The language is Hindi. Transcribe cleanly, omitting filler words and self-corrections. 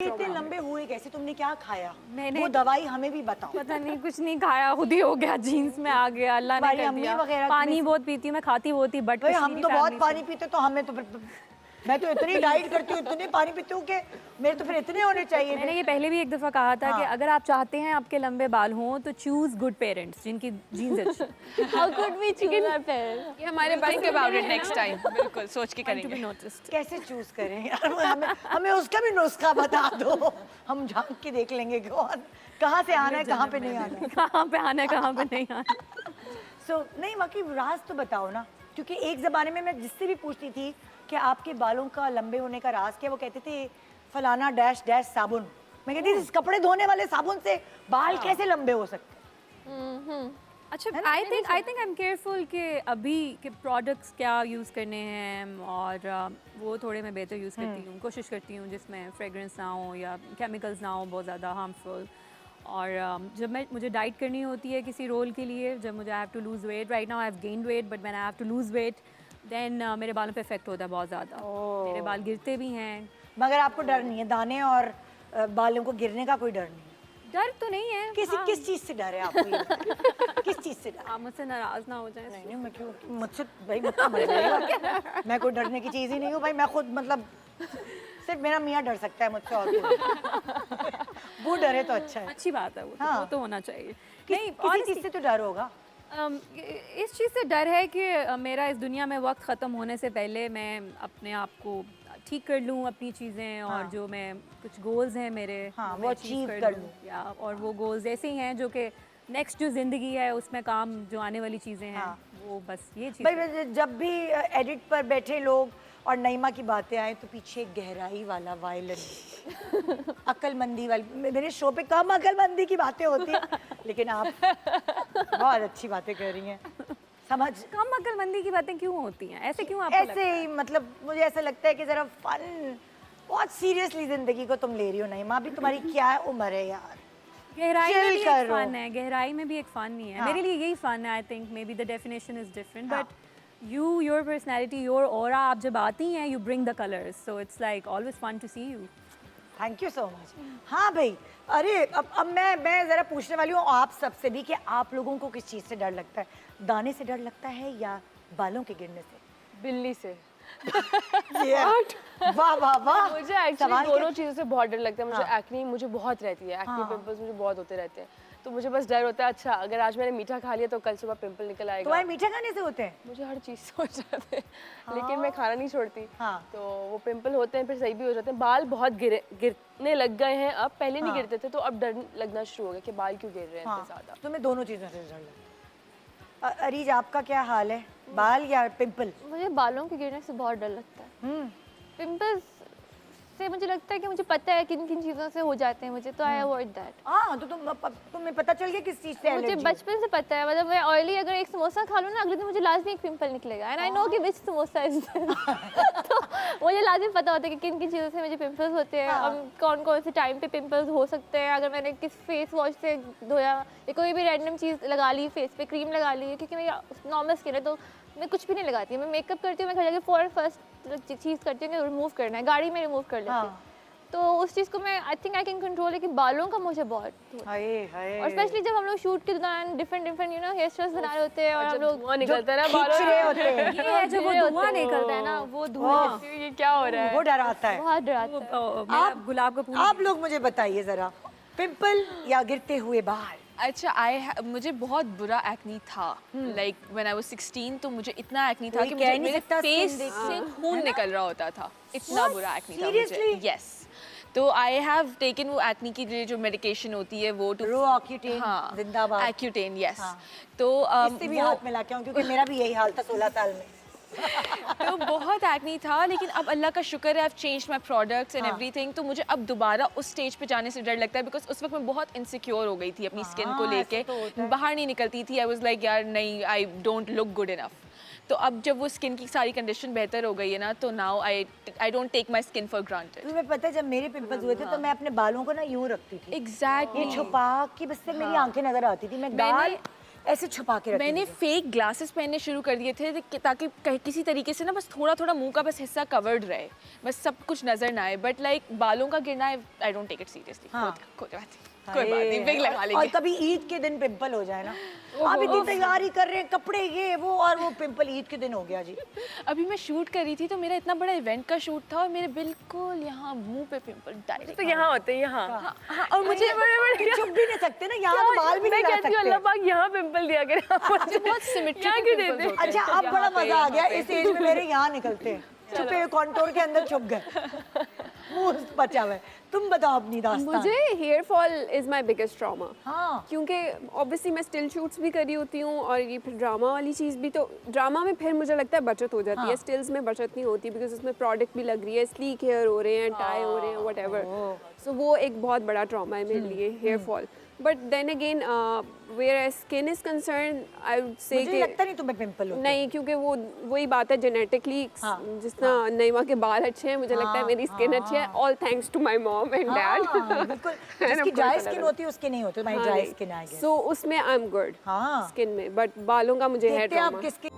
इतने लंबे हुए कैसे? तुमने क्या खाया? मैंने वो दवाई हमें भी बताओ। पता नहीं, कुछ नहीं खाया, खुद ही हो गया, जीन्स में आ गया, अल्लाह ने हमारी कर अम्मी दिया। वगैरह पानी बहुत पीती हूँ मैं, खाती बहुत थी, बट भाई हम तो बहुत पानी पीते, तो हमें तो मैं तो इतनी डाइट करती हूँ, इतने पानी पीती हूँ कि मेरे तो फिर इतने होने चाहिए मैंने थे। ये पहले भी एक दफ़ा कहा था कि हाँ। अगर आप चाहते हैं आपके लंबे बाल हों तो चूज़ गुड पेरेंट्स जिनकी जीन्स अच्छी। How could we choose our parents? ये हमारे think about it next time, बिल्कुल सोच के टू बी करेंगे। नोटिस्ड। कैसे चूज करें यार? हमें उसका भी नुस्खा बता दो, हम झांक के देख लेंगे कौन कहाँ से आना है, कहाँ पे नहीं आना है। कहाँ पे आना है, कहाँ पे नहीं आना। नहीं बाकी राज तो बताओ ना, क्योंकि एक ज़माने में मैं जिससे भी पूछती थी कि आपके बालों का लंबे होने का राज क्या, वो कहते थे फलाना डैश डैश साबुन। मैं कहती थी इस कपड़े धोने वाले साबुन से बाल कैसे लंबे हो सकते हैं? अच्छा, I think I am careful कि अभी के प्रोडक्ट्स क्या यूज़ करने हैं, और वो थोड़े मैं बेहतर यूज़ करती हूँ, कोशिश करती हूँ जिसमें फ्रेगरेंस ना हो या केमिकल्स ना हो बहुत ज़्यादा हार्मफुल। और जब मुझे डाइट करनी होती है किसी रोल के लिए, जब मुझे I have to lose weight, right now I have gained weight, but when I have to lose weight then मेरे बालों पे इफेक्ट होता है बहुत ज़्यादा। मेरे बाल गिरते भी हैं। मगर आपको डर नहीं है दाने और बालों को गिरने का? कोई डर नहीं है? डर तो नहीं है। किस चीज़ से डर है आपको? ये बताइए। किस चीज़ से डर? आप मुझसे नाराज़ ना हो जाए। नहीं मैं क्यों, मुझसे भाई मुझसे मर जाएगा। मैं कोई डरने की चीज़ ही नहीं हूँ भाई, मैं खुद मतलब सिर्फ मेरा मियाँ डर सकता है मुझसे, और कोई। वो डरे तो अच्छा है। अच्छी बात है, हाँ। वो तो होना चाहिए। नहीं किसी चीज़ से तो डर होगा। इस चीज़ से डर है कि मेरा इस दुनिया में वक्त ख़त्म होने से पहले मैं अपने आप को ठीक कर लूँ, अपनी चीज़ें, और हाँ। जो मैं कुछ गोल्स हैं मेरे, हाँ, मैं वो achieve achieve कर लूँ। या और वो गोल्स ऐसे ही हैं जो कि नेक्स्ट जो ज़िंदगी है उसमें काम जो आने वाली चीज़ें हैं, हाँ। वो बस ये चीज़ भाई जब भी एडिट पर बैठे लोग और नईमा की बातें आए तो पीछे एक गहराई वाला वायलिन, अक्लमंदी वाली, मेरे शो पे कम अक्लमंदी की बातें होती हैं, लेकिन आप बहुत अच्छी बातें कर रही हैं। समझ कम अक्लमंदी की बातें क्यों होती हैं? ऐसे क्यों आपको लगता ऐसे है? ही, मतलब मुझे ऐसा लगता है कि जरा फन, बहुत सीरियसली जिंदगी को तुम ले रही हो। नईमा अभी तुम्हारी क्या उम्र है यार? गहराई में chill भी एक करो। फन है, गहराई में भी एक फन नहीं है। हाँ। मेरे लिए यही फन है। I think maybe the definition is different, हाँ। But your personality, your aura, आप जब आती हैं you bring the colours, so it's like always fun to see you. Thank you so much. हाँ भाई, अरे अब मैं ज़रा पूछने वाली हूँ आप सबसे भी कि आप लोगों को किस चीज़ से डर लगता है? दाने से डर लगता है या बालों के गिरने से? बिल्ली से। वाह वाह वाह। मुझे एक्चुअली सवाल दोनों क्या- चीज़ों से बहुत डर लगता है। मुझे हाँ। एक्ने मुझे बहुत रहती है, एक्ने हाँ। पिंपल्स मुझे बहुत होते रहते हैं, तो मुझे बस डर होता है अच्छा अगर आज मैंने मीठा खा लिया तो कल सुबह पिंपल निकल आएगा। तुम्हारे मीठे खाने से होते हैं? मुझे हर चीज़ से हो जाते हैं, लेकिन मैं खाना नहीं छोड़ती। हाँ। तो वो पिंपल होते हैं फिर सही भी हो जाते हैं। बाल बहुत गिरने लग गए हैं अब, पहले नहीं हाँ। गिरते थे, तो अब डर लगना शुरू हो गया कि बाल क्यों गिर रहे हैं हाँ, इतने ज़्यादा। तुम्हें दोनों चीज़ों से डर लगता है। अरीज आपका क्या हाल है, बाल या पिंपल? मुझे बालों के गिरने से बहुत डर लगता है। हम्म, पिंपल्स से मुझे लगता है कि मुझे पता है किन किन चीज़ों से हो जाते हैं मुझे, तो आई अवॉइड दैट। हाँ तो तुम्हें पता चल गया किस चीज़ से मुझे एलर्जी? बचपन से पता है, मतलब मैं ऑयली अगर एक समोसा खा लूँ ना, अगले दिन मुझे लाजमी एक पिंपल निकलेगा, एंड आई नो कि विच समोसा इज तो मुझे लाजमी पता होता है कि किन किन चीज़ों से मुझे पिंपल्स होते हैं, हाँ। और कौन कौन से टाइम पे पिंपल्स हो सकते हैं। अगर मैंने किस फेस वॉश से धोया या कोई भी रैंडम चीज़ लगा ली, फेस पे क्रीम लगा ली, क्योंकि मेरी नॉर्मल स्किन है तो मैं कुछ भी नहीं लगाती। मैं मेकअप करती हूँ, मैं घर जाके फ़ौरन फर्स्ट चीज़ करती हूँ कि रिमूव करना है, गाड़ी में रिमूव कर लेती हूँ। हाँ। तो उस चीज़ को मैं I think I can control, लेकिन बालों का मुझे बहुत होता है। हाय हाय। और स्पेशली जब हम लोग शूट के दौरान different you know hair styles बना रहे होते हैं और हम जब लोग धुआं निकलता है ना खींच बालों रहे होते हैं, ये है जब वो गिरे होते धुआं हैं निकलता है ना, वो वाह। धुआं से, ये क्या हो रहा है? वो डर आता है। बहुत डराता है। मेरा गुलाब का फूल। आप लोग मुझे बताइए जरा, पिंपल या गिरते हुए बाल? अच्छा मुझे बहुत बुरा एक्नी था, लाइक व्हेन आई वाज 16, तो मुझे इतना एक्नी था कोई कि कह मुझे नहीं मेरे सकता फेस skin देख से के। खून निकल रहा होता था, इतना बुरा एक्नी था मुझे। Seriously? यस, तो आई हैव टेकन वो एक्नी की लिए जो मेडिकेशन होती है वो रोअक्यूटेन, हाँ, जिंदाबाद। एक्यूटेन, यस। हाँ। तो इससे भी हाथ मिला के आऊं, क्योंकि मेरा भी यही हाल था 16 साल में। तो बहुत एक्नी था, लेकिन अब अल्लाह का शुक्र है, I have changed my products and हाँ। एवरीथिंग। तो मुझे अब दोबारा उस स्टेज पे जाने से डर लगता है, बिकॉज उस वक्त मैं बहुत इनसिक्योर हो गई थी अपनी स्किन को हाँ, लेके, ऐसा तो होता है। बाहर नहीं निकलती थी। आई वाज लाइक यार नहीं, I don't look good enough. तो अब जब वो स्किन की सारी कंडीशन बेहतर हो गई है ना, तो now I don't take my skin for granted. तुम्हें पता है जब मेरे पिंपल्स हुए थे तो मैं अपने बालों को ना यूं रखती थी, एग्जैक्टली। ये छुपा कि बस से मेरी आंखें नजर आती थी। मैं गाल ऐसे छुपा के रखती मैंने थी। फेक ग्लासेस पहनने शुरू कर दिए थे ताकि किसी तरीके से ना बस थोड़ा थोड़ा मुंह का बस हिस्सा कवर्ड रहे, बस सब कुछ नजर ना आए। बट लाइक बालों का गिरना I don't take it seriously. हाँ। कोई बात नहीं, बिग लगा और लेंगे। कभी ईद के दिन पिंपल हो जाए ना, आप इतनी तैयारी कर रहे हैं, कपड़े ये वो, और वो पिंपल ईद के दिन हो गया जी। अभी मैं शूट कर रही थी तो मेरा इतना बड़ा इवेंट का शूट था और मेरे बिल्कुल यहाँ मुंह पे पिंपल डायरेक्ट। तो यहाँ होते हैं यहाँ। हाँ, और मुझे कि छुप भी नहीं सकते ना, यहाँ तो बाल भी नहीं मैं ला कहती हूँ अल्लाह सकते। पाक यहाँ पिंपल दिया करे। मुझे बहुत सिमेट्रिकल यहाँ क्यों पिंपल्स देते? होते हैं। अच्छा, अब बड़ा मजा आ गया, इस एज में मेरे यहाँ निकलते हैं, छुपे हुए कॉन्टोर के अंदर छुप गए, मुंह बचा हुआ है। तुम बताओ अपनी दास्तान। मुझे hair fall is my biggest trauma. हाँ, क्योंकि ऑब्वियसली मैं स्टिल शूट्स भी करी होती हूँ और ये फिर ड्रामा वाली चीज़ भी, तो ड्रामा में फिर मुझे लगता है बचत हो जाती है, स्टिल्स में बचत नहीं होती बिकॉज उसमें प्रोडक्ट भी लग रही है, स्लीक हेयर हो रहे हैं, टाई हो रहे हैं, वट एवर। सो वो एक बहुत बड़ा ट्रॉमा है मेरे लिए, hair fall. But then again where skin is concern, I would say मुझे लगता नहीं तुम्हें पिंपल होते। नहीं, क्योंकि वो वही बात है जेनेटिकली, जितना नईमा के बाल अच्छे हैं, मुझे लगता है मेरी स्किन अच्छी है, all thanks to my mom and dad. हाँ, बिल्कुल। जिसकी ड्राई स्किन होती है उसके नहीं होते, तुम्हारी ड्राई स्किन आ गई। सो उसमें आई एम गुड हाँ, स्किन में, बट बालों का मुझे हेयर देखते हैं आप ट्रॉमा। किसके